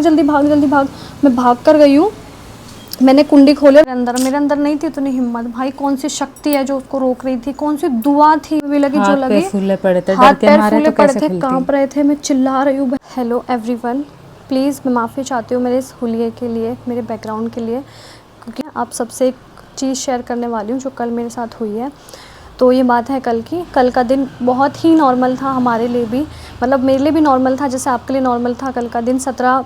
जल्दी भाग जल्दी भाग। मैं भाग कर गई हूँ, मैंने कुंडी खोले, मेरे अंदर नहीं थी उतनी हिम्मत। भाई कौन सी शक्ति है जो उसको रोक रही थी, कौन सी दुआ थी भी लगी जो लगी। फूले पड़े थे, हाथ डर के पैर मारे फूले तो पड़े कैसे थे, खुलती। कांप रहे थे, मैं चिल्ला रही हूँ। हेलो एवरीवन, प्लीज़ मैं माफ़ी चाहती हूँ मेरे इस हुलिये के लिए, मेरे बैकग्राउंड के लिए, क्योंकि आप सबसे एक चीज़ शेयर करने वाली हूँ जो कल मेरे साथ हुई है। तो ये बात है कल की। कल का दिन बहुत ही नॉर्मल था हमारे लिए भी, मतलब मेरे लिए भी नॉर्मल था जैसे आपके लिए नॉर्मल था। कल का दिन 17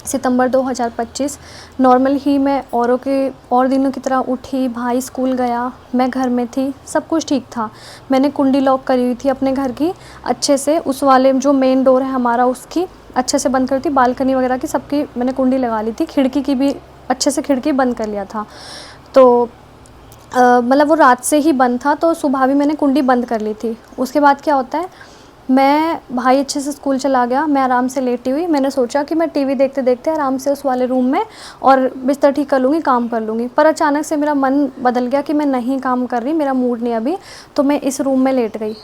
सितंबर 2025 नॉर्मल ही मैं और दिनों की तरह उठी, भाई स्कूल गया, मैं घर में थी, सब कुछ ठीक था। मैंने कुंडी लॉक करी हुई थी अपने घर की अच्छे से, उस वाले जो मेन डोर है हमारा उसकी अच्छे से बंद करी थी, बालकनी वगैरह की सबकी मैंने कुंडी लगा ली थी, खिड़की की भी अच्छे से खिड़की बंद कर लिया था। तो मतलब वो रात से ही बंद था, तो सुबह भी मैंने कुंडी बंद कर ली थी। उसके बाद क्या होता है, भाई अच्छे से स्कूल चला गया, मैं आराम से लेटी हुई, मैंने सोचा कि मैं टीवी देखते देखते आराम से उस वाले रूम में और बिस्तर ठीक कर लूँगी, काम कर लूँगी। पर अचानक से मेरा मन बदल गया कि मैं नहीं काम कर रही, मेरा मूड नहीं अभी, तो मैं इस रूम में लेट गई।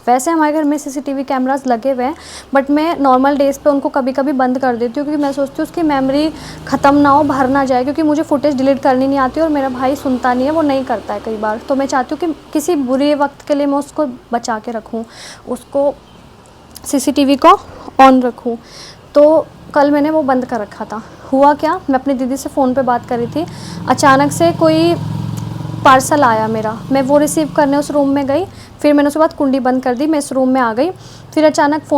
वैसे हमारे घर में सीसीटीवी कैमरास लगे हुए हैं, बट मैं नॉर्मल डेज़ पे उनको कभी कभी बंद कर देती हूँ, क्योंकि मैं सोचती हूँ उसकी मेमोरी ख़त्म ना हो, भर ना जाए, क्योंकि मुझे फुटेज डिलीट करनी नहीं आती और मेरा भाई सुनता नहीं है, वो नहीं करता है कई बार। तो मैं चाहती हूँ कि किसी बुरे वक्त के लिए मैं उसको बचा के रखूँ, उसको सीसीटीवी को ऑन रखूँ। तो कल मैंने वो बंद कर रखा था। हुआ क्या, मैं अपनी दीदी से फ़ोन पे बात कर रही थी, अचानक से कोई पार्सल आया मेरा, मैं वो रिसीव करने उस रूम में गई, फिर मैंने उसके बाद कुंडी बंद कर दी, मैं इस रूम में आ गई। फिर अचानक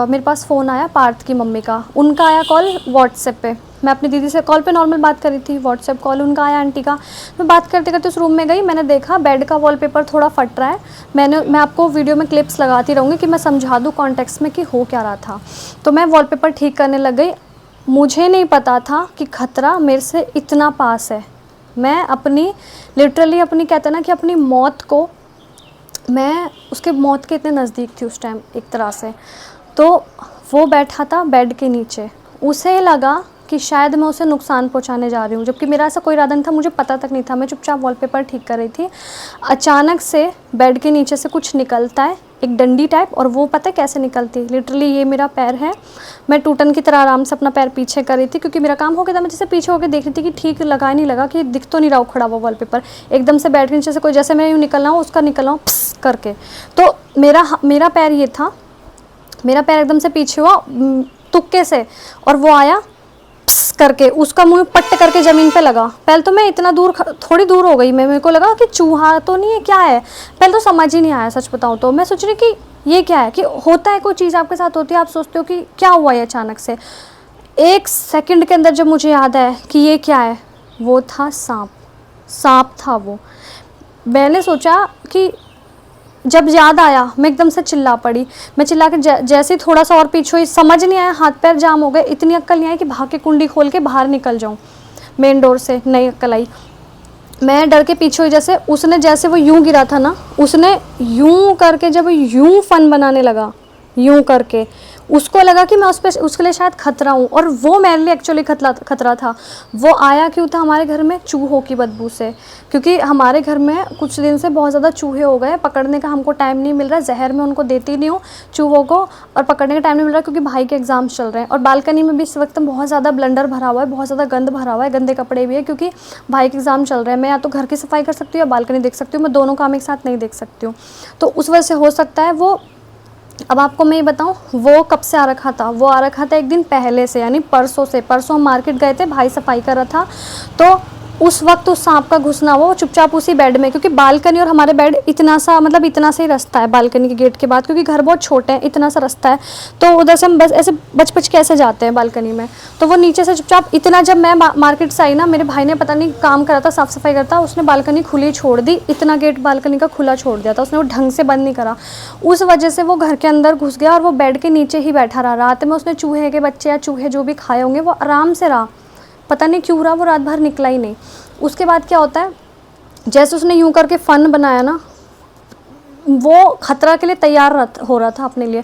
मेरे पास फ़ोन आया पार्थ की मम्मी का, उनका आया कॉल व्हाट्सएप पे। मैं अपनी दीदी से कॉल पे नॉर्मल बात कर रही थी, व्हाट्सएप कॉल उनका आया आंटी का। मैं बात करते करते उस रूम में गई, मैंने देखा बेड का वॉलपेपर थोड़ा फट रहा है। मैं आपको वीडियो में क्लिप्स लगाती रहूँगी कि मैं समझा दूँ कॉन्टेक्स्ट में कि हो क्या रहा था। तो मैं वॉलपेपर ठीक करने लग गई, मुझे नहीं पता था कि खतरा मेरे से इतना पास है। मैं अपनी लिटरली अपनी कहते हैं ना कि अपनी मौत को, मैं उसके मौत के इतने नज़दीक थी उस टाइम एक तरह से। तो वो बैठा था बेड के नीचे, उसे लगा कि शायद मैं उसे नुकसान पहुंचाने जा रही हूँ, जबकि मेरा ऐसा कोई इरादा नहीं था, मुझे पता तक नहीं था। मैं चुपचाप वॉलपेपर ठीक कर रही थी, अचानक से बेड के नीचे से कुछ निकलता है, एक डंडी टाइप, और वो पता है कैसे निकलती है, लिटरली ये मेरा पैर है, मैं टूटन की तरह आराम से अपना पैर पीछे कर रही थी, क्योंकि मेरा काम हो गया था। मैं जैसे पीछे होकर देख रही थी कि ठीक लगा नहीं लगा, कि दिख तो नहीं रहा खड़ा हुआ वॉलपेपर, एकदम से बेड के नीचे से कोई जैसे मैं यूँ निकलना हो उसका निकलना हो करके। तो मेरा पैर ये था, मेरा पैर एकदम से पीछे हुआ तुक्के से, और वो आया करके, उसका मुंह पट्ट करके ज़मीन पे लगा। पहले तो मैं इतना दूर, थोड़ी दूर हो गई, मेरे को लगा कि चूहा तो नहीं है, क्या है, पहले तो समझ ही नहीं आया सच बताऊँ तो। मैं सोच रही कि ये क्या है, कि होता है कोई चीज़ आपके साथ होती है, आप सोचते हो कि क्या हुआ है अचानक से। एक सेकंड के अंदर जब मुझे याद है कि ये क्या है, वो था सांप था वो। मैंने सोचा कि जब याद आया मैं एकदम से चिल्ला पड़ी, मैं चिल्ला के जैसे ही थोड़ा सा और पीछे हुई, समझ नहीं आया, हाथ पैर जाम हो गए, इतनी अक्ल नहीं आई कि भाग के कुंडी खोल के बाहर निकल जाऊं मेन डोर से, नहीं अक्ल आई। मैं डर के पीछे हुई, जैसे वो यूं गिरा था ना, उसने यूं करके जब यूं फन बनाने लगा, यूं करके उसको लगा कि मैं उसके लिए शायद खतरा हूँ, और वो मेरे लिए एक्चुअली खतरा था। वो आया क्यों था हमारे घर में, चूहों की बदबू से, क्योंकि हमारे घर में कुछ दिन से बहुत ज़्यादा चूहे हो गए, पकड़ने का हमको टाइम नहीं मिल रहा, जहर में उनको देती नहीं हूँ चूहों को, और पकड़ने का टाइम नहीं मिल रहा क्योंकि भाई के एग्ज़ाम्स चल रहे हैं, और बालकनी में भी इस वक्त बहुत ज़्यादा ब्लंडर भरा हुआ है, बहुत ज़्यादा गंद भरा हुआ है, गंदे कपड़े भी है, क्योंकि भाई के एग्ज़ाम चल रहे हैं। मैं या तो घर की सफाई कर सकती हूँ या बालकनी देख सकती हूँ, मैं दोनों काम एक साथ नहीं देख सकती हूँ। तो उस वजह से हो सकता है वो, अब आपको मैं ये बताऊं, वो कब से आ रखा था, वो आ रखा था एक दिन पहले से, यानी परसों हम मार्केट गए थे, भाई सफाई कर रहा था, तो उस वक्त उस सांप का घुसना हुआ, वो चुपचाप उसी बेड में, क्योंकि बालकनी और हमारे बेड इतना सा, मतलब इतना सा ही रास्ता है बालकनी के गेट के बाद, क्योंकि घर बहुत छोटे हैं, इतना सा रास्ता है, तो उधर से हम बस ऐसे बच के ऐसे जाते हैं बालकनी में। तो वो नीचे से चुपचाप इतना, जब मैं मार्केट से आई ना, मेरे भाई ने पता नहीं काम करा था, साफ़ सफाई करता, उसने बालकनी खुली छोड़ दी, इतना गेट बालकनी का खुला छोड़ दिया था उसने, वो ढंग से बंद नहीं करा, उस वजह से वो घर के अंदर घुस गया और वो बेड के नीचे ही बैठा रहा। रात में उसने चूहे के बच्चे या चूहे जो भी खाए होंगे, वो आराम से रहा, पता नहीं क्यों रहा, वो रात भर निकला ही नहीं। उसके बाद क्या होता है, जैसे उसने यूं करके फ़न बनाया ना, वो खतरा के लिए तैयार हो रहा था अपने लिए।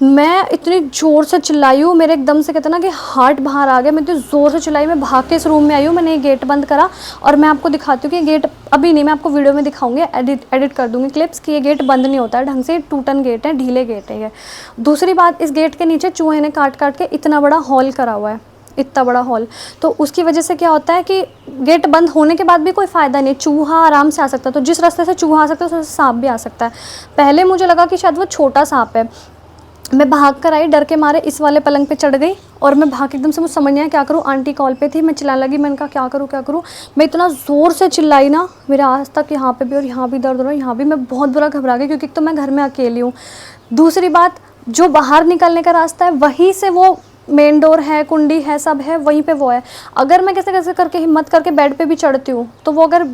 मैं इतनी ज़ोर से चिल्लाई हूँ, मेरे एकदम से कहते ना कि हार्ट बाहर आ गया, मैं इतनी ज़ोर से चिल्लाई, मैं भाग के इस रूम में आई हूँ, मैंने ये गेट बंद करा, और मैं आपको दिखाती हूँ कि गेट अभी नहीं, मैं आपको वीडियो में दिखाऊंगी, एडिट कर दूँगी क्लिप्स, कि ये गेट बंद नहीं होता है ढंग से, टूटन गेट है, ढीले गेट है ये। दूसरी बात, इस गेट के नीचे चूहे ने काट के इतना बड़ा हॉल करा हुआ है, इतना बड़ा हॉल। तो उसकी वजह से क्या होता है कि गेट बंद होने के बाद भी कोई फ़ायदा नहीं, चूहा आराम से आ सकता है। तो जिस रास्ते से चूहा आ सकता है उस रास्ते से सांप भी आ सकता है। पहले मुझे लगा कि शायद वो छोटा सांप है, मैं भाग कर आई, डर के मारे इस वाले पलंग पे चढ़ गई और मैं भाग, एकदम से मुझे समझ नहीं आया क्या करूँ। आंटी कॉल पे थी, मैं चिल्लाने लगी, मैंने कहा क्या करूँ क्या करूँ। मैं इतना ज़ोर से चिल्लाई ना, मेरे आज तक यहाँ पे भी और यहाँ भी दर्द हो रहा है, यहाँ भी। मैं बहुत बुरा घबरा गई क्योंकि तो मैं घर में अकेली हूँ। दूसरी बात, जो बाहर निकलने का रास्ता है वहीं से वो मेन डोर है, कुंडी है, सब है, वहीं पे वो है। अगर मैं कैसे कैसे करके हिम्मत करके बेड पे भी चढ़ती हूँ तो वो, अगर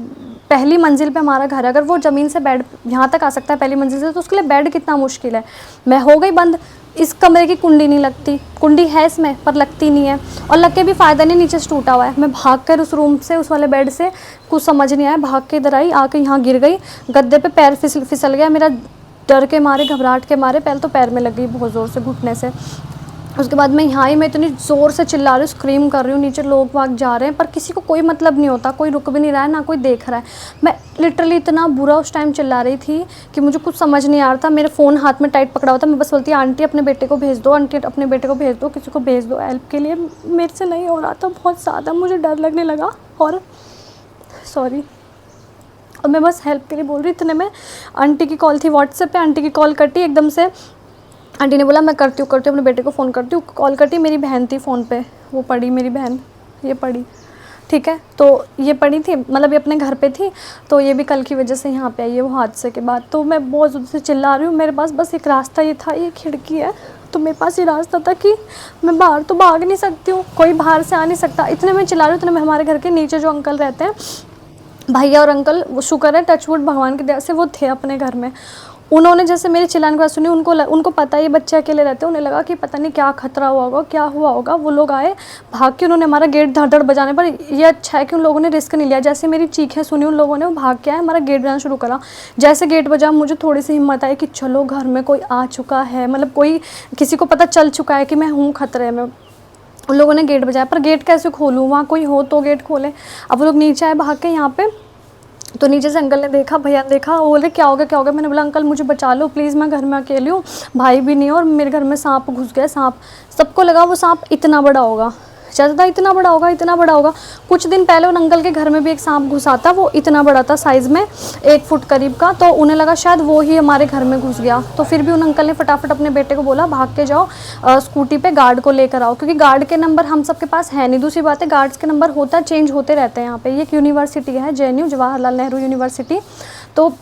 पहली मंजिल पे हमारा घर है, अगर वो ज़मीन से बेड यहाँ तक आ सकता है पहली मंजिल से, तो उसके लिए बेड कितना मुश्किल है। मैं हो गई बंद, इस कमरे की कुंडी नहीं लगती, कुंडी है इसमें पर लगती नहीं है, और लग के भी फ़ायदा नहीं, नीचे से टूटा हुआ है। मैं भाग कर उस रूम से, उस वाले बेड से, कुछ समझ नहीं आया, भाग के इधर आई, आके यहाँ गिर गई गद्दे पे, पैर फिसल गया मेरा, डर के मारे, घबराहट के मारे, पहले तो पैर में लग गई बहुत ज़ोर से घुटने से। उसके बाद मैं यहाँ आई, मैं इतनी ज़ोर से चिल्ला रही हूँ, स्क्रीम कर रही हूँ, नीचे लोग भाग जा रहे हैं, पर किसी को कोई मतलब नहीं होता, कोई रुक भी नहीं रहा है, ना कोई देख रहा है। मैं लिटरली इतना बुरा उस टाइम चिल्ला रही थी कि मुझे कुछ समझ नहीं आ रहा था। मेरे फ़ोन हाथ में टाइट पकड़ा हुआ था, मैं बस बोलती आंटी अपने बेटे को भेज दो, आंटी अपने बेटे को भेज दो, किसी को भेज दो हेल्प के लिए। मेरे से नहीं हो रहा था, बहुत ज़्यादा मुझे डर लगने लगा, और सॉरी, और मैं बस हेल्प के लिए बोल रही। इतने में आंटी की कॉल थी व्हाट्सएप पे, आंटी की कॉल कटी एकदम से। आंटी ने बोला मैं करती हूँ अपने बेटे को फ़ोन करती हूँ। कॉल कटी, मेरी बहन थी फ़ोन पे, वो पड़ी, मेरी बहन ये पड़ी, ठीक है। तो ये पड़ी थी, मतलब ये अपने घर पे थी, तो ये भी कल की वजह से यहाँ पे आई है वो हादसे के बाद। तो मैं बहुत ज़ोर से चिल्ला रही हूँ, मेरे पास बस एक रास्ता ये था, ये खिड़की है, तो मेरे पास ये रास्ता था कि मैं बाहर तो भाग नहीं सकती हूँ, कोई बाहर से आ नहीं सकता। इतने में चिल्ला रही हूँ, इतने में हमारे घर के नीचे जो अंकल रहते हैं, भैया और अंकल, वो शुक्र है टचवुड भगवान की दया से वो थे अपने घर में। उन्होंने जैसे मेरी चिल्लाने की बात सुनी, उनको पता है ये बच्चे अकेले रहते हैं, उन्हें लगा कि पता नहीं क्या खतरा हुआ होगा, क्या हुआ होगा। वो लोग आए भाग के, उन्होंने हमारा गेट धड़ धड़ बजाने पर, ये अच्छा है कि उन लोगों ने रिस्क नहीं लिया। जैसे मेरी चीखें सुनी उन लोगों ने, वो भाग के आए, हमारा गेट बजाना शुरू करा। जैसे गेट बजा, मुझे थोड़ी सी हिम्मत आई कि चलो घर में कोई आ चुका है, मतलब कोई, किसी को पता चल चुका है कि मैं हूँ खतरे में। उन लोगों ने गेट बजाया, पर गेट कैसे खोलूँ, वहाँ कोई हो तो गेट खोले। अब वो लोग नीचे आए भाग के यहाँ पे, तो नीचे से अंकल ने देखा, भैया ने देखा, वो बोले क्या हो गया क्या हो गया। मैंने बोला अंकल मुझे बचा लो प्लीज़, मैं घर में अकेली हूँ, भाई भी नहीं है, और मेरे घर में सांप घुस गया। सांप, सबको लगा वो सांप इतना बड़ा होगा, ज़्यादा इतना बड़ा होगा, इतना बड़ा होगा। कुछ दिन पहले उन अंकल के घर में भी एक सांप घुसा था, वो इतना बड़ा था साइज़ में, 1 फुट करीब का। तो उन्हें लगा शायद वो ही हमारे घर में घुस गया। तो फिर भी उन अंकल ने फटाफट अपने बेटे को बोला भाग के जाओ, स्कूटी पे गार्ड को लेकर आओ, क्योंकि गार्ड के नंबर हम सबके पास है नहीं। दूसरी बात है, गार्ड्स के नंबर होता चेंज होते रहते हैं यहाँ पे। ये एक यूनिवर्सिटी है, JNU, जवाहरलाल नेहरू यूनिवर्सिटी। तो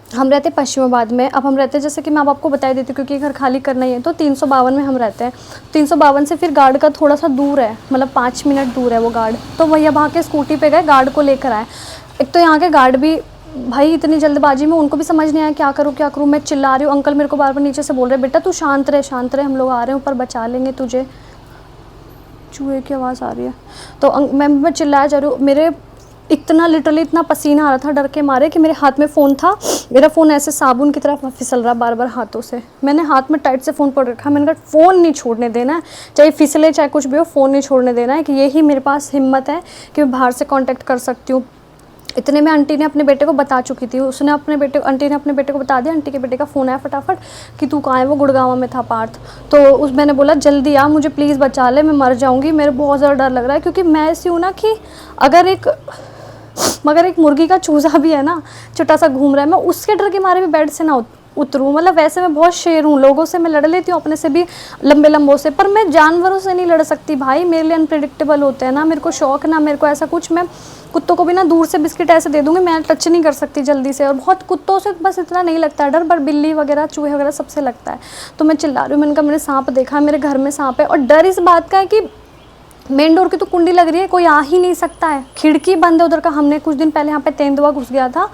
हम रहते पश्चिमाबाद में। अब हम रहते, जैसे कि मैं अब आपको बता देती हूँ क्योंकि घर खाली करना ही है, तो 352 में हम रहते हैं। 352 से फिर गार्ड का थोड़ा सा दूर है, मतलब 5 मिनट दूर है वो गार्ड। तो भैया भाग के स्कूटी पे गए, गार्ड को लेकर आए। एक तो यहाँ के गार्ड भी भाई इतनी जल्दबाजी में, उनको भी समझ नहीं आया क्या करूँ क्या करूँ। मैं चिल्ला रही हूँ, अंकल मेरे को बार बार नीचे से बोल रहे बेटा तू शांत रहे, हम लोग आ रहे हैं ऊपर, बचा लेंगे तुझे। चूहे की आवाज़ आ रही है। तो मैं चिल्लाया जा रही हूँ, मेरे इतना लिटरली इतना पसीना आ रहा था डर के मारे कि मेरे हाथ में फ़ोन था, मेरा फ़ोन ऐसे साबुन की तरह फिसल रहा बार बार हाथों से। मैंने हाथ में टाइट से फ़ोन पकड़ रखा, मैंने कहा फ़ोन नहीं छोड़ने देना है, चाहे फिसले चाहे कुछ भी हो, फ़ोन नहीं छोड़ने देना है, कि यही मेरे पास हिम्मत है कि मैं बाहर से कॉन्टैक्ट कर सकती हूँ। इतने में आंटी ने अपने बेटे को बता चुकी थी, आंटी ने अपने बेटे को बता दिया। आंटी के बेटे का फ़ोन आया फटाफट कि तू कहाँ है, वो गुड़गांव में था पार्थ। तो मैंने बोला जल्दी आ, मुझे प्लीज़ बचा ले, मैं मर जाऊँगी, मेरे बहुत ज़्यादा डर लग रहा है। क्योंकि मैं ऐसी हूँ ना कि मगर एक मुर्गी का चूज़ा भी है ना, छोटा सा घूम रहा है, मैं उसके डर के मारे भी बेड से ना उतरूँ। मतलब वैसे मैं बहुत शेर हूँ, लोगों से मैं लड़ लेती हूँ, अपने से भी लंबों से, पर मैं जानवरों से नहीं लड़ सकती भाई, मेरे लिए अनप्रेडिक्टेबल होते हैं ना, मेरे को शौक ना, मेरे को ऐसा कुछ, मैं कुत्तों को भी ना दूर से बिस्किट ऐसे दे दूँगी, मैं टच नहीं कर सकती जल्दी से। और बहुत कुत्तों से बस इतना नहीं लगता है डर, पर बिल्ली वगैरह चूहे वगैरह सबसे लगता है। तो मैं चिल्ला रही हूँ, मैंने कहा मैंने सांप देखा, मेरे घर में सांप है। और डर इस बात का है कि मेन डोर की तो कुंडी लग रही है, कोई आ ही नहीं सकता है, खिड़की बंद है उधर का। हमने कुछ दिन पहले यहाँ पे तेंदुआ घुस गया था,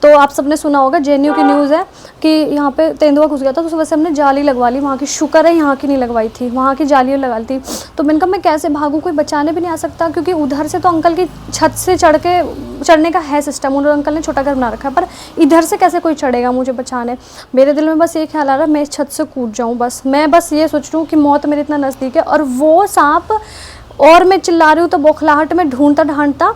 तो आप सबने सुना होगा, JNU की न्यूज़ है कि यहाँ पे तेंदुआ घुस गया था, तो उस वजह से हमने जाली लगवा ली वहाँ की। शुक्र है यहाँ की नहीं लगवाई थी, वहाँ की जाली लगा ली थी। तो मैंने कहा मैं कैसे भागूँ, कोई बचाने भी नहीं आ सकता, क्योंकि उधर से तो अंकल की छत से चढ़ने का है सिस्टम, उन्होंने अंकल ने छोटा घर बना रखा है, पर इधर से कैसे कोई चढ़ेगा मुझे बचाने। मेरे दिल में बस ये ख्याल आ रहा है मैं इस छत से कूद जाऊँ, बस मैं बस ये सोच रही हूँ कि मौत मेरे इतना नज़दीक है। और वो सांप, और मैं चिल्ला रही हूँ तो बौखलाहट में ढूंढता ढांढता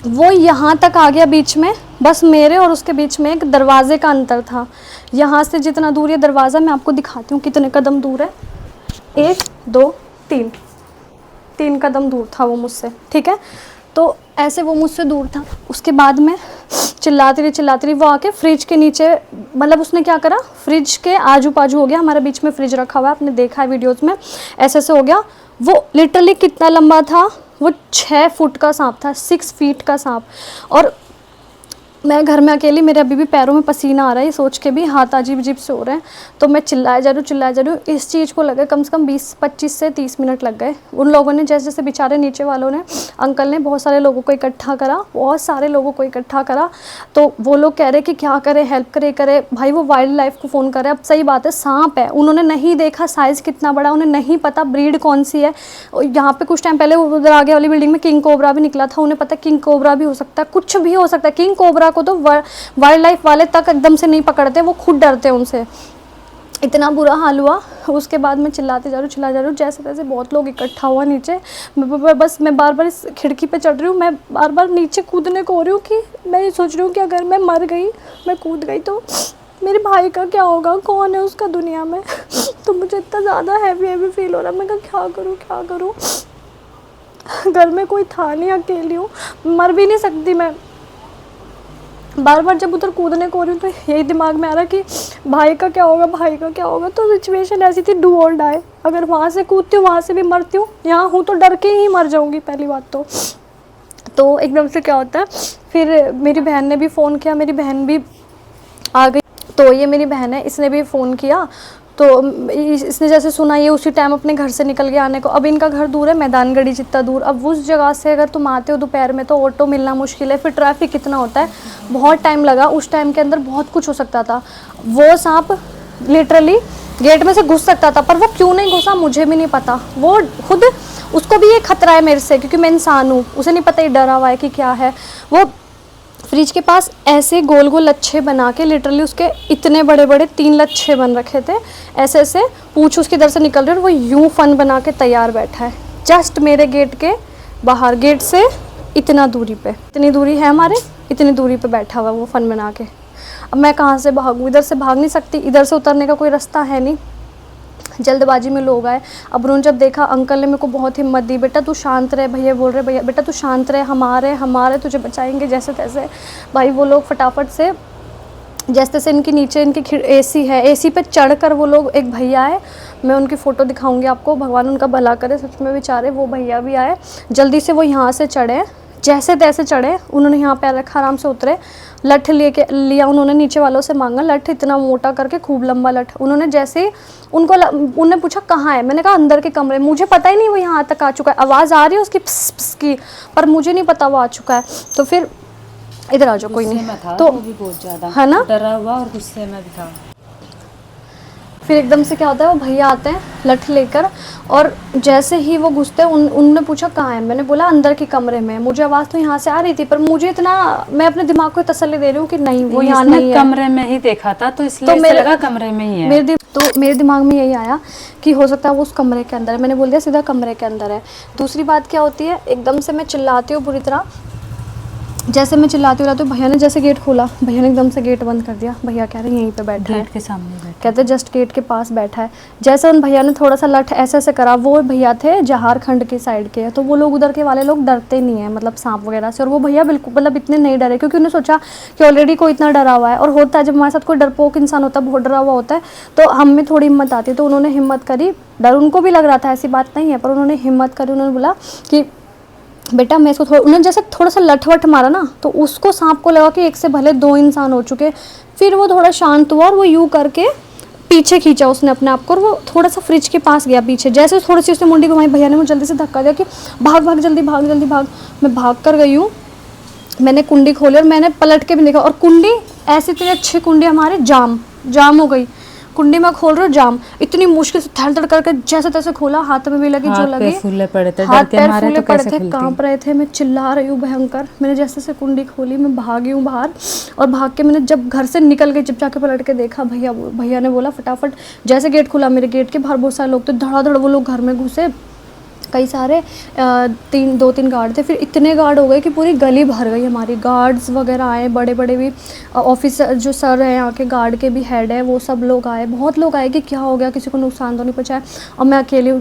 वो यहाँ तक आ गया बीच में, बस मेरे और उसके बीच में एक दरवाजे का अंतर था। यहाँ से जितना दूर ये दरवाज़ा, मैं आपको दिखाती हूँ कितने कदम दूर है, 1 2 3 3 कदम दूर था वो मुझसे, ठीक है। तो ऐसे वो मुझसे दूर था। उसके बाद में चिल्लाती रही वो आके फ्रिज के नीचे, मतलब उसने क्या करा, फ्रिज के आजू बाजू हो गया, हमारे बीच में फ्रिज रखा हुआ है, आपने देखा है वीडियोस में, ऐसे ऐसे हो गया। वो लिटरली कितना लंबा था, वो 6 फुट का सांप था, 6 फीट का सांप। और मैं घर में अकेली, मेरे अभी भी पैरों में पसीना आ रहा है, ये सोच के भी हाथ अजीब अजीब से हो रहे हैं। तो मैं चिल्लाए जा रही हूँ। इस चीज़ को लगे कम से कम 20-25 से 30 मिनट लग गए। उन लोगों ने जैसे जैसे बेचारे नीचे वालों ने, अंकल ने बहुत सारे लोगों को इकट्ठा करा, तो वो लोग कह रहे कि क्या करें, हेल्प करे। भाई वो वाइल्ड लाइफ को फ़ोन करे। अब सही बात है, सांप है, उन्होंने नहीं देखा साइज़ कितना बड़ा, उन्हें नहीं पता ब्रीड कौन सी है। यहाँ पे कुछ टाइम पहले उधर आगे वाली बिल्डिंग में किंग कोबरा भी निकला था, उन्हें पता किंग कोबरा भी हो सकता है, कुछ भी हो सकता है। किंग कोबरा को तो वाइल्ड लाइफ वाले तक एकदम से नहीं पकड़ते, वो खुद डरते हैं उनसे। इतना बुरा हाल हुआ। उसके बाद मैं चिल्लाते जा रही हूँ, जैसे तैसे बहुत लोग इकट्ठा हुआ नीचे। मैं बार बार इस खिड़की पे चढ़ रही हूँ, मैं बार बार नीचे कूदने को हो रही हूँ कि मैं ये सोच रही हूँ कि अगर मैं मर गई, मैं कूद गई तो मेरे भाई का क्या होगा, कौन है उसका दुनिया में। तो मुझे इतना ज़्यादा हैवी फील हो रहा है। मैं क्या करूँ। घर में कोई था नहीं, अकेली हूँ, मर भी नहीं सकती मैं। बार बार जब उधर कूदने को हो रही हूँ तो यही दिमाग में आ रहा कि भाई का क्या होगा। तो सिचुएशन ऐसी थी, डू और डाई। अगर वहाँ से कूदती हूँ, वहाँ से भी मरती हूँ, यहाँ हूँ तो डर के ही मर जाऊँगी पहली बात तो एकदम से क्या होता है, फिर मेरी बहन ने भी फ़ोन किया, मेरी बहन भी आ गई। तो ये मेरी बहन है, इसने भी फ़ोन किया। तो इसने जैसे सुना, ये उसी टाइम अपने घर से निकल के आने को। अब इनका घर दूर है, मैदानगढ़ी जितना दूर। अब उस जगह से अगर तुम आते हो दोपहर में तो ऑटो मिलना मुश्किल है, फिर ट्रैफिक कितना होता है, बहुत टाइम लगा। उस टाइम के अंदर बहुत कुछ हो सकता था। वो सांप लिटरली गेट में से घुस सकता था, पर वो क्यों नहीं घुसा मुझे भी नहीं पता। वो खुद, उसको भी ये खतरा है मेरे से, क्योंकि मैं इंसान हूँ, उसे नहीं पता ये डरा हुआ है कि क्या है। वो फ्रिज के पास ऐसे गोल गोल लच्छे बना के, लिटरली उसके इतने बड़े बड़े 3 लच्छे बन रखे थे, ऐसे ऐसे पूंछ उसकी इधर से निकल रही है, और वो यूं फन बना के तैयार बैठा है जस्ट मेरे गेट के बाहर। गेट से इतना दूरी पे, इतनी दूरी है हमारे, इतनी दूरी पे बैठा हुआ वो फन बना के। अब मैं कहाँ से भागूँ, इधर से भाग नहीं सकती, इधर से उतरने का कोई रास्ता है नहीं। जल्दबाजी में लोग आए। अब उन्होंने जब देखा, अंकल ने मेरे को बहुत हिम्मत दी, बेटा तू शांत रहे, भैया बोल रहे, भैया बेटा तू शांत रहे, हमारे तुझे बचाएंगे जैसे तैसे। भाई वो लोग फटाफट से जैसे तैसे इनके नीचे, इनकी एसी है, एसी पे चढ़कर वो लोग, एक भैया आए, मैं उनकी फ़ोटो दिखाऊंगी आपको, भगवान उनका भला करे, सच में बेचारे। वो भैया भी आए, जल्दी से वो यहाँ से चढ़े, जैसे तैसे चढ़े, उन्होंने यहाँ पे रखा, आराम से उतरे। लठ लिया उन्होंने, नीचे वालों से मांगा लठ, इतना मोटा करके, खूब लंबा लठ। उन्होंने जैसे उन्होंने पूछा कहाँ है, मैंने कहा अंदर के कमरे। मुझे पता ही नहीं वो यहाँ तक आ चुका है, आवाज़ आ रही है उसकी प्स प्स की, पर मुझे नहीं पता वो आ चुका है। तो फिर इधर आ जाओ, कोई नहीं। तो भी बहुत ज़्यादा है ना, डरा हुआ और गुस्से में भी था। फिर एकदम से क्या होता है, वो भैया आते हैं लठ लेकर, और जैसे ही वो घुसते हैं, उन्होंने पूछा कहाँ है, मैंने बोला अंदर के कमरे में। मुझे आवाज़ तो यहाँ से आ रही थी, पर मुझे इतना, मैं अपने दिमाग को तसल्ली दे रही हूँ कि नहीं वो यहाँ नहीं है, कमरे में ही देखा था तो इसलिए तो लगा कमरे में ही है। मेरे दिमाग में यही आया कि हो सकता है वो उस कमरे के अंदर है। मैंने बोल दिया सीधा कमरे के अंदर है। दूसरी बात क्या होती है, एकदम से मैं चिल्लाती हूँ बुरी तरह। जैसे मैं चिल्लाती हूँ, भैया ने जैसे गेट खोला, भैया ने एकदम से गेट बंद कर दिया। भैया कह रहे हैं यहीं पे बैठा है, गेट के सामने बैठा, कहते जस्ट गेट के पास बैठा है। जैसे उन भैया ने थोड़ा सा लठ ऐसे ऐसे करा, वो भैया थे झारखंड के साइड के, तो वो लोग उधर के वाले लोग डरते नहीं है, मतलब सांप वगैरह से। और वो भैया बिल्कुल मतलब इतने नहीं डरे, क्योंकि उन्होंने सोचा कि ऑलरेडी कोई इतना डरा हुआ है। और होता है जब हमारे साथ कोई डरपोक इंसान होता है, बहुत डरा हुआ होता है, तो हम में थोड़ी हिम्मत आती है। तो उन्होंने हिम्मत करी, डर उनको भी लग रहा था, ऐसी बात नहीं है, पर उन्होंने हिम्मत करी। उन्होंने बोला कि बेटा मैं इसको उन्होंने जैसे थोड़ा सा लठवट मारा ना, तो उसको सांप को लगा कि एक से भले 2 इंसान हो चुके। फिर वो थोड़ा शांत हुआ और वो यूँ करके पीछे खींचा उसने अपने आप को, और वो थोड़ा सा फ्रिज के पास गया पीछे। जैसे थोड़ी सी उसने मुंडी घुमाई, भैया ने मुझे जल्दी से धक्का दिया कि भाग जल्दी भाग। मैं भाग कर गई हूँ, मैंने कुंडी खोली और मैंने पलट के भी देखा, और कुंडी ऐसी इतनी अच्छी कुंडी हमारे जाम हो गई। कुंडी में खोल रहा जाम, इतनी मुश्किल से धड़ करके जैसे तैसे खोला, हाथ में भी लगी जो लगी, फूले पड़े थे, हाथ पैर फूले पड़े थे, कांप रहे थे। मैं चिल्ला रही हूँ भयंकर। मैंने जैसे से कुंडी खोली, मैं भागी हूँ बाहर, और भाग के मैंने जब घर से निकल गई, जब जाके पलट के देखा, भैया ने बोला फटाफट, जैसे गेट खुला, मेरे गेट के बाहर बहुत सारे लोग थे, धड़ाधड़ वो लोग घर में घुसे, कई सारे 2-3 गार्ड थे। फिर इतने गार्ड हो गए कि पूरी गली भर गई हमारी। गार्ड्स वगैरह आए, बड़े बड़े भी ऑफिसर जो सर हैं यहाँ के, गार्ड के भी हेड है, वो सब लोग आए, बहुत लोग आए कि क्या हो गया, किसी को नुकसान तो नहीं पहुँचाया। और मैं अकेली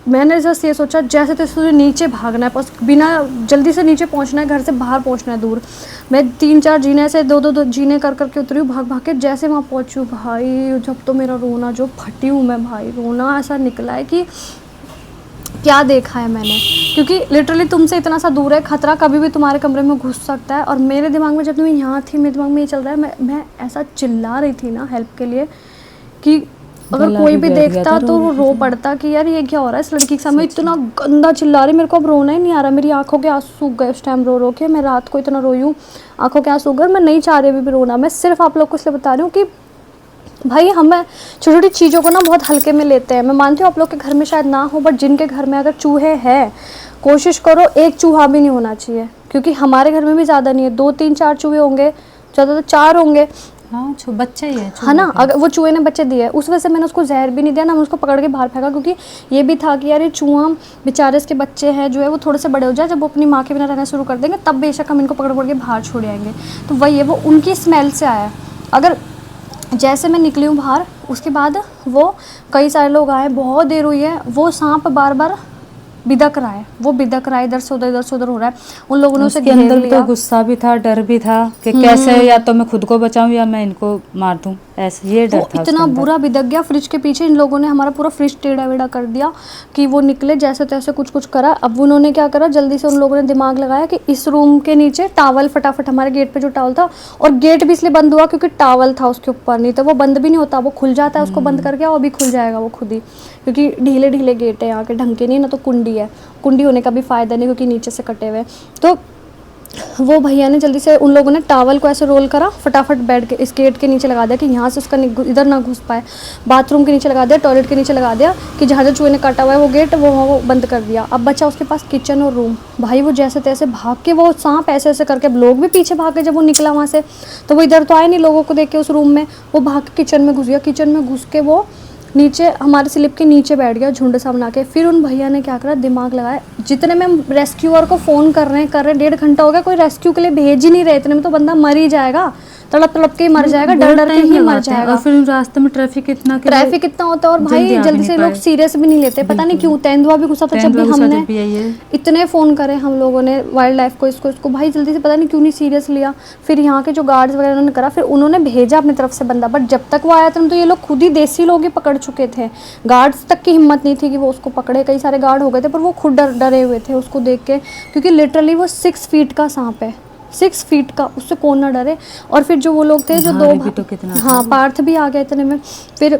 मैंने जस्ट ये सोचा जैसे तैसे तुझे नीचे भागना है, बस बिना जल्दी से नीचे पहुंचना है, घर से बाहर पहुंचना है दूर। मैं 3-4 जीने से दो जीने कर करके उतरी हूँ भाग भाग के। जैसे वहाँ पहुंची हूँ भाई, जब तो मेरा रोना, जो फटी हूँ मैं भाई, रोना ऐसा निकला है कि क्या देखा है मैंने, क्योंकि लिटरली तुमसे इतना सा दूर है, खतरा कभी भी तुम्हारे कमरे में घुस सकता है। और मेरे दिमाग में, जब मैं यहाँ थी, मेरे दिमाग में ये चल रहा है, मैं ऐसा चिल्ला रही थी ना हेल्प के लिए कि अगर कोई भी देखता तो वो रो पड़ता कि यार ये क्या हो रहा है इस लड़की के सामने। इतना गंदा चिल्ला रही, मेरे को अब रोना ही नहीं आ रहा, मेरी आंखों के आंसू सूख गए उस टाइम रो रो के। मैं रात को इतना रोई हूँ, आंखों के आंसू सूख गए, मैं नहीं चाह रही अभी भी रोना। मैं सिर्फ आप लोग को इसलिए बता रही हूँ कि भाई हम छोटी छोटी चीज़ों को ना बहुत हल्के में लेते हैं। मैं मानती हूँ आप लोग के घर में शायद ना हो, बट जिनके घर में अगर चूहे हैं, कोशिश करो एक चूहा भी नहीं होना चाहिए, क्योंकि हमारे घर में भी ज़्यादा नहीं है, 2-3-4 चूहे होंगे, ज़्यादा तो 4 होंगे। हाँ, बच्चे ही है ना। अगर वो चूहे ने बच्चे दिए, उस वजह से मैंने उसको जहर भी नहीं दिया ना, मैं उसको पकड़ के बाहर फेंका, क्योंकि ये भी था कि यार ये चूहा बेचारे, इसके बच्चे हैं जो है वो थोड़े से बड़े हो जाए, जब वो अपनी माँ के बिना रहना शुरू कर देंगे तब बेशक हम इनको पकड़ पकड़ के बाहर छोड़ आएंगे। तो वही है, वो उनकी स्मेल से आया। अगर जैसे मैं निकली हूँ बाहर, उसके बाद वो कई सारे लोग आए, बहुत देर हुई है, वो सांप बार बार बिदक रहा है, वो बिदक रहा है, इधर से उधर हो रहा है। उन लोगों ने उसे घेर अंदर लिया। तो गुस्सा भी था, डर भी था कि कैसे या तो मैं खुद को बचाऊं या मैं इनको मार दूं, ऐसे ये डर था। इतना बुरा बिदक गया फ्रिज के पीछे। इन लोगों ने हमारा पूरा फ्रिज टेढ़ा वेढ़ा कर दिया कि वो निकले, जैसे तैसे कुछ करा। अब उन्होंने क्या करा, जल्दी से उन लोगों ने दिमाग लगाया कि इस रूम के नीचे टावल, फटाफट हमारे गेट पे जो टावल था, और गेट भी इसलिए बंद हुआ क्योंकि टावल था उसके ऊपर, नहीं तो वो बंद भी नहीं होता, वो खुल जाता है, उसको बंद करके वो भी खुल जाएगा वो खुद ही, क्योंकि ढीले ढीले गेट है यहाँ के, ढंग के नहीं ना, तो कुंडी है, कुंडी होने का भी फ़ायदा नहीं क्योंकि नीचे से कटे हुए। तो वो भैया ने जल्दी से, उन लोगों ने टावल को ऐसे रोल करा, फटाफट बेड के इस गेट के नीचे लगा दिया कि यहाँ से उसका इधर ना घुस पाए। बाथरूम के नीचे लगा दिया, टॉयलेट के नीचे लगा दिया कि जहाँ जहाँ चूहे ने काटा हुआ है वो गेट वो बंद कर दिया। अब बचा उसके पास किचन और रूम। भाई वो जैसे तैसे भाग के, वो सांप ऐसे ऐसे करके, लोग भी पीछे भाग के, जब वो निकला वहाँ से तो वो इधर तो आए नहीं लोगों को देख के उस रूम में, वो भाग के किचन में घुस गया। किचन में घुस के वो नीचे हमारे स्लिप के नीचे बैठ गया झुंड सा बना के। फिर उन भैया ने क्या करा, दिमाग लगाया, जितने में हम रेस्क्यूअर को फ़ोन कर रहे हैं 1.5 घंटा हो गया, कोई रेस्क्यू के लिए भेज ही नहीं रहे, इतने में तो बंदा मर ही जाएगा, तड़प तड़प के ही मर जाएगा, डर डर के ही मर जाएगा। और फिर रास्ते में ट्रैफिक कितना होता है, और भाई जल्दी से लोग सीरियस भी नहीं लेते, पता नहीं क्यों। तेंदुआ भी गुस्सा था जब भी हमने इतने फ़ोन करे हम लोगों ने वाइल्ड लाइफ को, इसको भाई जल्दी से पता नहीं क्यों नहीं सीरियस लिया। फिर यहाँ के जो गार्ड्स वगैरह उन्होंने करा, फिर उन्होंने भेजा अपनी तरफ से बंदा, बट जब तक वो आया था तो ये लोग खुद ही देसी लोग ही पकड़ चुके थे। गार्ड्स तक की हिम्मत नहीं थी कि वो उसको पकड़े, कई सारे गार्ड हो गए थे, पर वो खुद डरे हुए थे उसको देख के, क्योंकि लिटरली वो 6 फीट का सांप है, 6 फीट का, उससे कौन ना डरे। और फिर जो वो लोग थे जो हाँ, पार्थ भी आ गए इतने में। फिर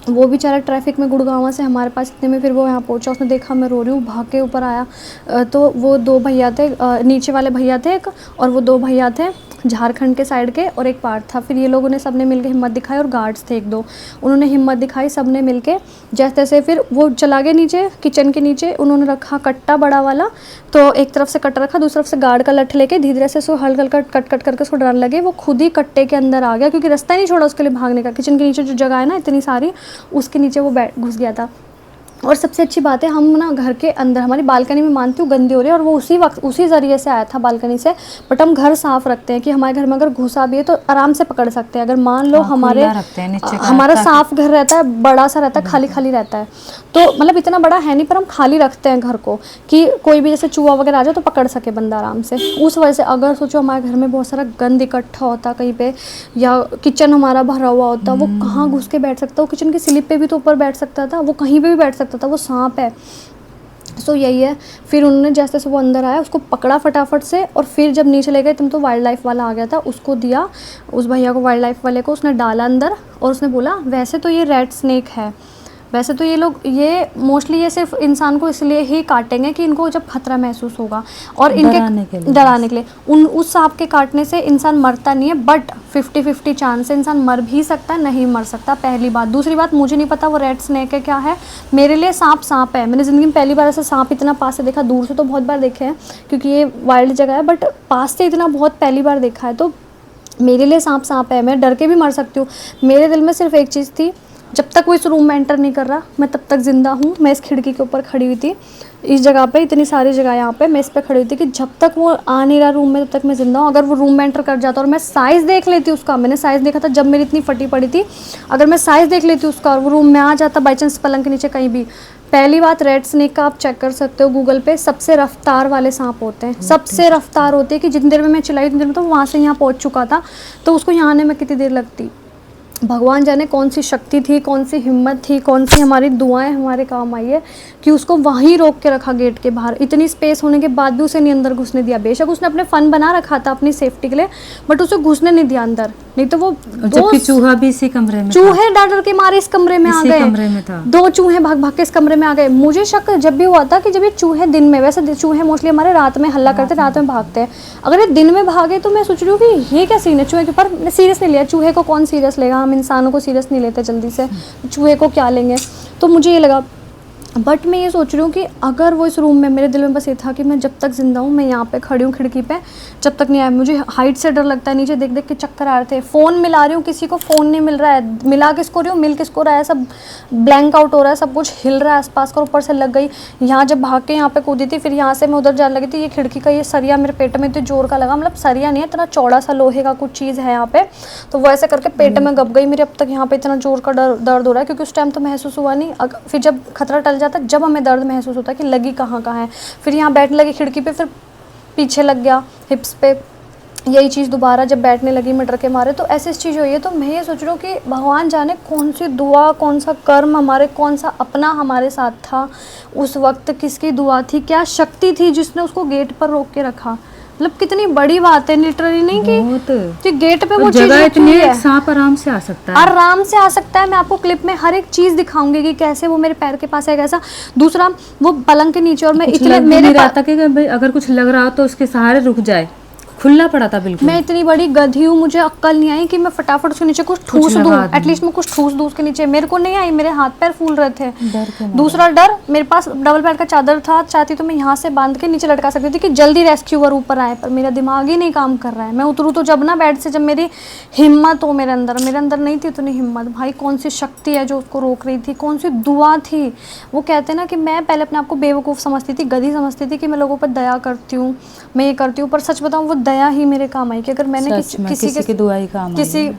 वो बेचारा ट्रैफिक में गुड़गांव से हमारे पास इतने में, फिर वो यहाँ पहुँचा, उसने देखा मैं रो रही हूँ, भाग के ऊपर आया। तो वो 2 भैया थे, नीचे वाले भैया थे एक, और वो 2 भैया थे झारखंड के साइड के, और एक पार्ट था। फिर ये लोगों ने सबने मिलके हिम्मत दिखाई, और गार्ड्स थे 1-2, उन्होंने हिम्मत दिखाई सबने मिलके, जैसे तैसे फिर वो चला गए नीचे, किचन के नीचे उन्होंने रखा कट्टा बड़ा वाला, तो एक तरफ से कट्टा रखा, दूसरी तरफ से गार्ड का लठ लेके धीरे से उसको हल्का कट करके उसको डराने लगे। वो खुद ही कट्टे के अंदर आ गया, क्योंकि रास्ता ही नहीं छोड़ा उसके लिए भागने का। किचन के नीचे जो जगह है ना इतनी सारी, उसके नीचे वो घुस गया था। और सबसे अच्छी बात है, हम ना घर के अंदर, हमारी बालकनी में मानती हूँ गंदी हो रही है, और वो उसी ज़रिए से आया था बालकनी से, बट हम घर साफ़ रखते हैं कि हमारे घर में अगर घुसा भी है तो आराम से पकड़ सकते हैं। अगर मान लो हमारा साफ़ घर रहता है, बड़ा सा रहता है, खाली रहता है, तो मतलब इतना बड़ा है नहीं, पर हम खाली रखते हैं घर को कि कोई भी जैसे चूहा वगैरह आ जाए तो पकड़ सके बंदा आराम से। उस वजह से अगर सोचो हमारे घर में बहुत सारा गंद इकट्ठा होता कहीं पे, या किचन हमारा भरा हुआ होता, वो कहाँ घुस के बैठ सकता, वो किचन की स्लिप पे भी तो ऊपर बैठ सकता था, वो कहीं पे भी बैठ सकता था, वो सांप है। सो यही है। फिर उन्होंने जैसे से वो अंदर आया उसको पकड़ा फटाफट से, और फिर जब नीचे ले गए तुम तो वाइल्ड लाइफ वाला आ गया था, उसको दिया, उस भैया को, वाइल्ड लाइफ वाले को, उसने डाला अंदर, और उसने बोला वैसे तो ये रेड स्नेक है, वैसे तो ये लोग ये मोस्टली ये सिर्फ इंसान को इसलिए ही काटेंगे कि इनको जब खतरा महसूस होगा, और इनके डराने के लिए। उस सांप के काटने से इंसान मरता नहीं है, बट 50-50 चांस है, इंसान मर भी सकता है, नहीं मर सकता, पहली बात। दूसरी बात, मुझे नहीं पता वो रेड स्नेक है क्या है, मेरे लिए सांप है। मैंने ज़िंदगी में पहली बार ऐसा सांप इतना पास से देखा, दूर से तो बहुत बार देखे हैं क्योंकि ये वाइल्ड जगह है, बट पास से इतना बहुत पहली बार देखा है। तो मेरे लिए सांप है, मैं डर के भी मर सकती हूँ। मेरे दिल में सिर्फ एक चीज़ थी, जब तक वो इस रूम में एंटर नहीं कर रहा मैं तब तक ज़िंदा हूँ। मैं इस खिड़की के ऊपर खड़ी हुई थी, इस जगह पे, इतनी सारी जगह यहाँ पे मैं इस पे खड़ी हुई थी कि जब तक वो आ नहीं रहा रूम में तब तक मैं ज़िंदा हूँ। अगर वो रूम में एंटर कर जाता और मैं साइज़ देख लेती उसका, मैंने साइज़ देखा था जब मेरी इतनी फटी पड़ी थी, अगर मैं साइज़ देख लेती उसका और वो रूम में आ जाता बाई चांस पलंग के नीचे कहीं भी। पहली बात, रेड स्नेक का आप चेक कर सकते हो गूगल पे, सबसे रफ्तार वाले सांप होते हैं, सबसे रफ्तार होते हैं कि जितनी देर में मैं चिल्लाई उतनी देर में तो वहाँ से यहाँ पहुँच चुका था, तो उसको यहाँ आने में कितनी देर लगती। भगवान जाने कौन सी शक्ति थी, कौन सी हिम्मत थी, कौन सी हमारी दुआएं हमारे काम आई है कि उसको वहीं रोक के रखा गेट के बाहर। इतनी स्पेस होने के बाद भी उसे नहीं अंदर घुसने दिया। बेशक उसने अपने फन बना रखा था अपनी सेफ्टी के लिए, बट उसे घुसने नहीं दिया अंदर, नहीं तो वो जबकि चूहा भी इसी कमरे में, चूहे डर डर के मारे इस कमरे में आ गए, कमरे में था। 2 चूहे भाग भाग के इस कमरे में आ गए। मुझे शक जब भी हुआ था कि जब ये चूहे दिन में, वैसे चूहे मोस्टली हमारे रात में हल्ला करते, रात में भागते हैं, अगर ये दिन में भागे तो मैं सोच रही हूँ कि ये क्या सीन है चूहे के ऊपर। मैंने सीरियस नहीं लिया, चूहे को कौन सीरियस लेगा, हम इंसानों को सीरियस नहीं लेते जल्दी से, चूहे को क्या लेंगे। तो मुझे ये लगा, बट मैं ये सोच रही हूँ कि अगर वो इस रूम में, मेरे दिल में बस ये था कि मैं जब तक ज़िंदा हूँ, मैं यहाँ पे खड़ी हूँ खिड़की पे, जब तक नहीं आया। मुझे हाइट से डर लगता है, नीचे देख देख के चक्कर आ रहे थे। फ़ोन मिला रही हूँ किसी को, फ़ोन नहीं मिल रहा है, मिला किसको रही हूँ, मिल किसको रहा है, सब ब्लैंक आउट हो रहा है, सब कुछ हिल रहा है आसपास का। ऊपर से लग गई यहाँ, जब भाग के यहाँ पे कूदी थी, फिर यहाँ से मैं उधर जाने लगी थी। ये खिड़की का ये सरिया मेरे पेट में इतने जोर का लगा, मतलब सरिया नहीं है, इतना चौड़ा सा लोहे का कुछ चीज़ है यहाँ पे, तो वो ऐसे करके पेट में गप गई मेरे। अब तक यहाँ पे इतना जोर का दर्द हो रहा है, क्योंकि उस टाइम तो महसूस हुआ नहीं, फिर जब खतरा टल जाता है, जब हमें दर्द महसूस होता है कि लगी कहाँ है। फिर यहाँ बैठने लगी खिड़की पे, फिर पीछे लग गया हिप्स पे, यही चीज़ दोबारा जब बैठने लगी मैं डर के मारे। तो ऐसी चीज़ हुई है। तो मैं ये सोच रही हूँ कि भगवान जाने कौन सी दुआ, कौन सा कर्म हमारे, कौन सा अपना हमारे साथ था उस वक्त, किसकी दुआ थी, क्या शक्ति थी जिसने उसको गेट पर रोक के रखा। मतलब कितनी बड़ी बात है, लिटरली नहीं कि गेट पे वो चीज़ इतनी है, सांप आराम से आ सकता है, आराम से आ सकता है। मैं आपको क्लिप में हर एक चीज़ दिखाऊंगी कि कैसे वो मेरे पैर के पास है, कैसा। दूसरा, वो पलंग के नीचे, और मैं इतने मेरे रहता कि भाई अगर कुछ लग रहा हो तो उसके सहारे रुक जाए, खुला पड़ा था बिल्कुल। मैं इतनी बड़ी गधी हूँ, मुझे अक्ल नहीं आई कि मैं फटाफट उसके नीचे कुछ ठूस दूँ, एटलीस्ट मैं कुछ ठूस दूँ उसके नीचे। मेरे को नहीं आई, मेरे हाथ पैर फूल रहे थे। दूसरा डर, मेरे पास डबल बेड का चादर था, चाहती तो मैं यहाँ से बांध के नीचे लटका सकती थी कि जल्दी रेस्क्यूअर ऊपर आए, पर मेरा दिमाग ही नहीं काम कर रहा है। मैं उतरूँ तो जब ना बेड से, जब मेरी हिम्मत हो मेरे अंदर नहीं थी उतनी हिम्मत। भाई कौन सी शक्ति है जो उसको रोक रही थी, कौन सी दुआ थी। वो कहते हैं ना कि मैं पहले अपने आप को बेवकूफ़ समझती थी, गधी समझती थी कि मैं लोगों पर दया करती हूँ, मैं ये करती हूँ, पर सच बताऊँ वो दया ही मेरे काम आई। कि अगर मैंने किसी की दुआ ही काम, किसी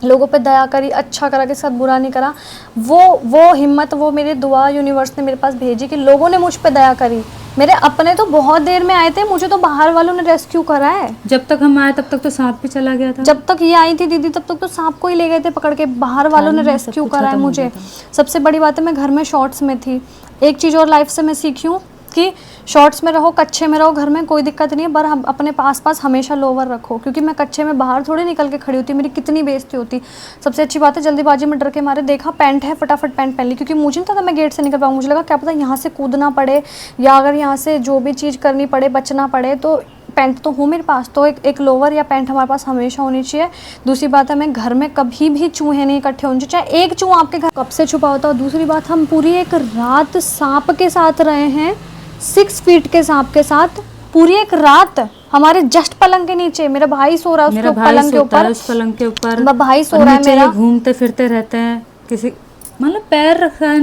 लोगों पे दया करी, अच्छा करा, किसी के साथ बुरा नहीं करा, वो हिम्मत, वो मेरी दुआ यूनिवर्स ने मेरे पास भेजी कि लोगों ने मुझ पे दया करी। मेरे अपने तो बहुत देर में आए थे, मुझे तो बाहर वालों ने रेस्क्यू करा है। जब तक हम आए तब तक तो सांप भी चला गया था। जब तक ये आई थी दीदी तब तक तो सांप को ही ले गए थे पकड़ के, बाहर वालों ने रेस्क्यू करा है मुझे। सबसे बड़ी बात है मैं घर में शॉर्ट्स में थी। एक चीज़ और लाइफ से मैं सीखी हूँ कि शॉर्ट्स में रहो, कच्छे में रहो, घर में कोई दिक्कत नहीं है, पर हम अपने पास हमेशा लोवर रखो, क्योंकि मैं कच्छे में बाहर थोड़ी निकल के खड़ी होती, मेरी कितनी बेइज्जती होती। सबसे अच्छी बात है, जल्दीबाजी में डर के मारे देखा पैंट है, फटाफट पैंट पहन ली, क्योंकि मुझे नहीं था मैं गेट से निकल पाऊँ। मुझे लगा क्या पता यहाँ से कूदना पड़े, या अगर यहाँ से जो भी चीज़ करनी पड़े, बचना पड़े, तो पैंट तो हो मेरे पास, तो एक लोवर या पैंट हमारे पास हमेशा होनी चाहिए। दूसरी बात है, मैं घर में कभी भी चूहे नहीं इकट्ठे होने चाहिए, चाहे एक चूहा आपके घर कब से छुपा होता है। दूसरी बात, हम पूरी एक रात सांप के साथ रहे हैं, 6 फीट के सांप के साथ पूरी एक रात, हमारे जस्ट पलंग के नीचे। मेरा भाई सो रहा है उसके पलंग के ऊपर, उस पलंग के ऊपर भाई सो रहा है मेरा, घूमते फिरते रहते हैं, किसी मतलब पैर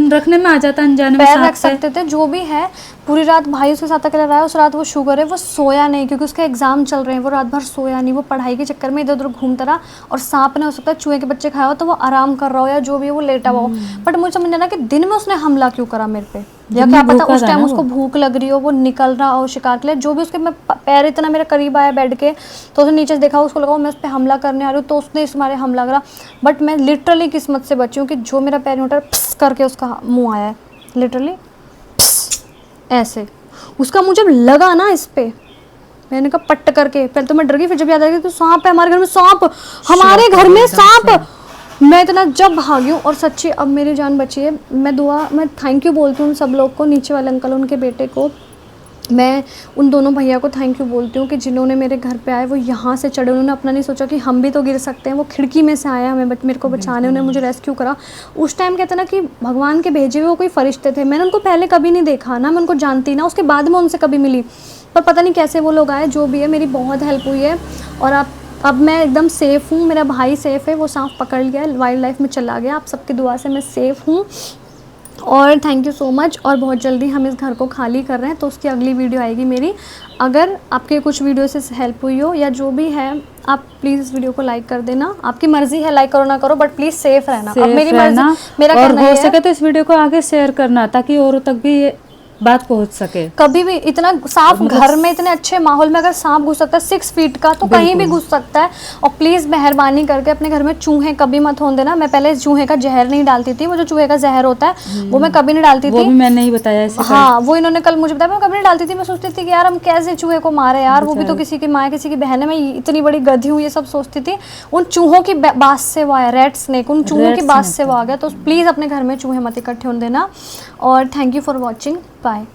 रखने में आ जाता, अनजाने में पैर रख सकते थे, जो भी है। पूरी रात भाई उसके साथ अकेला रहा है। उस रात वो शुगर है वो सोया नहीं, क्योंकि उसके एग्जाम चल रहे हैं, वो रात भर सोया नहीं, वो पढ़ाई के चक्कर में इधर उधर घूमता रहा। और सांप ने हो सकता है चूहे के बच्चे खाया हो तो वो आराम कर रहा हो, या जो भी वो लेटा हुआ हो। बट मुझे समझ नहीं आना कि दिन में उसने हमला क्यों करा मेरे पे, या क्या पता उस टाइम उसको भूख लग रही हो, वो निकल रहा हो शिकार के लिए, जो भी। उसके मैं पैर इतना मेरे करीब आया बेड के, तो उसने नीचे से देखा, उसको लगा मैं उस पर हमला करने आ रही हूँ, तो उसने इस मारे हमला करा। बट मैं लिटरली किस्मत से बची हूँ कि जो मेरा पैर उठा करके उसका मुँह आया है, लिटरली ऐसे। उसका मुझे लगा ना इस पे, मैंने कहा पट्ट करके, पहले तो मैं डर गई, फिर जब याद आ गया तो सांप है हमारे घर में, सांप, हमारे घर में सांप। मैं इतना जब भागी हूँ, और सच्ची अब मेरी जान बची है। मैं थैंक यू बोलती हूँ सब लोग को, नीचे वाले अंकल, उनके बेटे को, मैं उन दोनों भैया को थैंक यू बोलती हूँ कि जिन्होंने मेरे घर पे आए, वो यहाँ से चढ़े, उन्होंने अपना नहीं सोचा कि हम भी तो गिर सकते हैं। वो खिड़की में से आया मेरे को बचाने, उन्होंने मुझे रेस्क्यू करा। उस टाइम कहते ना कि भगवान के भेजे हुए वो कोई फरिश्ते थे। मैंने उनको पहले कभी नहीं देखा ना, मैं उनको जानती ना, उसके बाद में उनसे कभी मिली, पर पता नहीं कैसे वो लोग आए। जो भी है, मेरी बहुत हेल्प हुई है। और आप अब मैं एकदम सेफ़ हूँ, मेरा भाई सेफ़ है, वो सांप पकड़ लिया, वाइल्ड लाइफ में चला गया। आप सबकी दुआ से मैं सेफ़ हूँ और थैंक यू सो मच। और बहुत जल्दी हम इस घर को खाली कर रहे हैं, तो उसकी अगली वीडियो आएगी मेरी। अगर आपके कुछ वीडियो से हेल्प हुई हो या जो भी है, आप प्लीज़ इस वीडियो को लाइक कर देना। आपकी मर्ज़ी है लाइक करो ना करो, बट प्लीज़ सेफ रहना। अब मेरी मर्जी, मेरा और कहना हो है सके तो इस वीडियो को आगे शेयर करना, ताकि औरों तक भी ये बात पहुंच सके। कभी भी इतना सांप घर में, इतने अच्छे माहौल में अगर सांप घुस सकता है 6 फीट का, तो कहीं भी घुस सकता है। और प्लीज़ मेहरबानी करके अपने घर में चूहे कभी मत होने देना। मैं पहले चूहे का जहर नहीं डालती थी, वो जो चूहे का जहर होता है वो मैं कभी नहीं डालती वो थी। भी मैंने ही बताया इसे। हाँ, वो इन्होंने कल मुझे बताया, मैं कभी नहीं डालती थी। मैं सोचती थी कि यार हम कैसे चूहे को मारे यार, वो भी तो किसी की माँ किसी की बहन है, मैं इतनी बड़ी गधी हूँ, ये सब सोचती थी। उन चूहों की बात से वो आया, रेड स्नेक, उन चूहों की बात से वो आ गया। तो प्लीज़ अपने घर में चूहे मत इकट्ठे होने देना। और thank you for watching, bye.